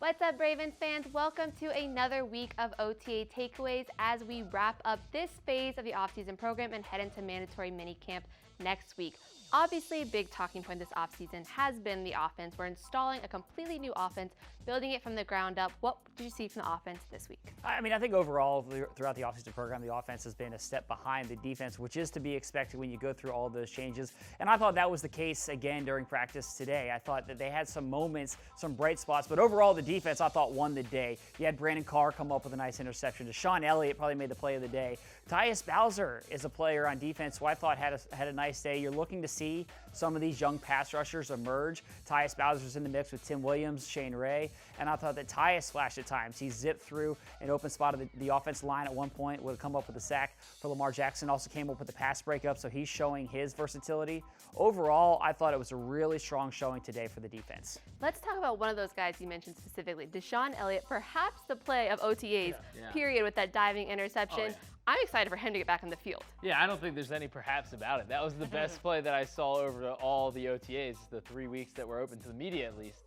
What's up, Ravens fans? Welcome to another week of OTA takeaways as we wrap up this phase of the offseason program and head into mandatory minicamp next week. Obviously, a big talking point this offseason has been the offense. We're installing a completely new offense, building it from the ground up. What did you see from the offense this week? I think overall, throughout the offseason program, the offense has been a step behind the defense, which is to be expected when you go through all those changes. And I thought that was the case again during practice today. I thought that they had some moments, some bright spots, but overall, the defense, I thought, won the day. You had Brandon Carr come up with a nice interception. DeShon Elliott probably made the play of the day. Tyus Bowser is a player on defense who I thought had a nice day. You're looking to see some of these young pass rushers emerge. Tyus Bowser's in the mix with Tim Williams, Shane Ray, and I thought that Tyus flashed at times. He zipped through an open spot of the offensive line at one point, would have come up with a sack for Lamar Jackson, also came up with a pass breakup, so he's showing his versatility. Overall, I thought it was a really strong showing today for the defense. Let's talk about one of those guys you mentioned specifically, DeShon Elliott, perhaps the play of OTAs, period, with that diving interception. I'm excited for him to get back on the field. Yeah, I don't think there's any perhaps about it. That was the best play that I saw over all the OTAs, the 3 weeks that were open to the media at least.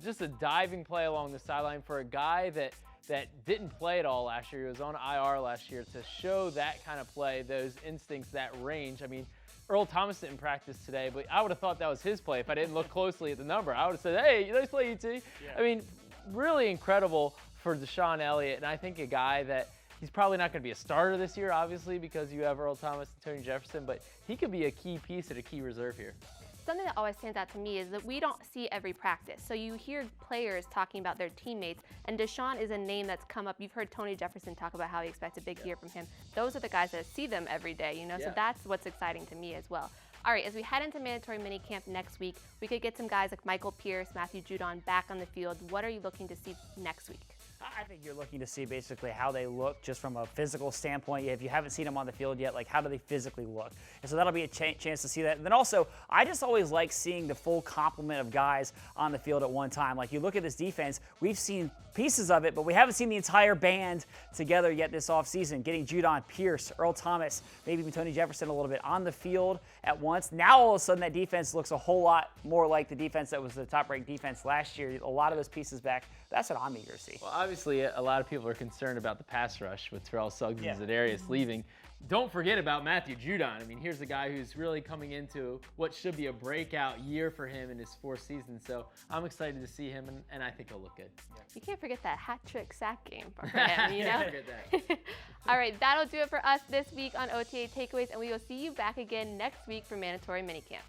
Just a diving play along the sideline for a guy that didn't play at all last year. He was on IR last year. To show that kind of play, those instincts, that range. Earl Thomas didn't practice today, but I would have thought that was his play if I didn't look closely at the number. I would have said, hey, nice play, ET. Yeah. Really incredible for DeShon Elliott, and I think a guy that he's probably not going to be a starter this year, obviously, because you have Earl Thomas and Tony Jefferson, but he could be a key piece and a key reserve here. Something that always stands out to me is that we don't see every practice. So you hear players talking about their teammates, and DeShon is a name that's come up. You've heard Tony Jefferson talk about how he expects a big year from him. Those are the guys that see them every day, so that's what's exciting to me as well. All right, as we head into mandatory minicamp next week, we could get some guys like Michael Pierce, Matthew Judon back on the field. What are you looking to see next week? I think you're looking to see basically how they look just from a physical standpoint. If you haven't seen them on the field yet, how do they physically look? And so that'll be a chance to see that. And then also, I just always like seeing the full complement of guys on the field at one time. You look at this defense, we've seen pieces of it, but we haven't seen the entire band together yet this offseason. Getting Judon, Pierce, Earl Thomas, maybe even Tony Jefferson a little bit on the field at once. Now all of a sudden that defense looks a whole lot more like the defense that was the top-ranked defense last year. A lot of those pieces back. That's what I'm eager to see. Well, obviously, a lot of people are concerned about the pass rush with Terrell Suggs and Za'Darius leaving. Don't forget about Matthew Judon. Here's a guy who's really coming into what should be a breakout year for him in his fourth season. So I'm excited to see him, and I think he'll look good. You can't forget that hat-trick sack game for him, Can't forget that. All right, that'll do it for us this week on OTA Takeaways, and we will see you back again next week for Mandatory Minicamp.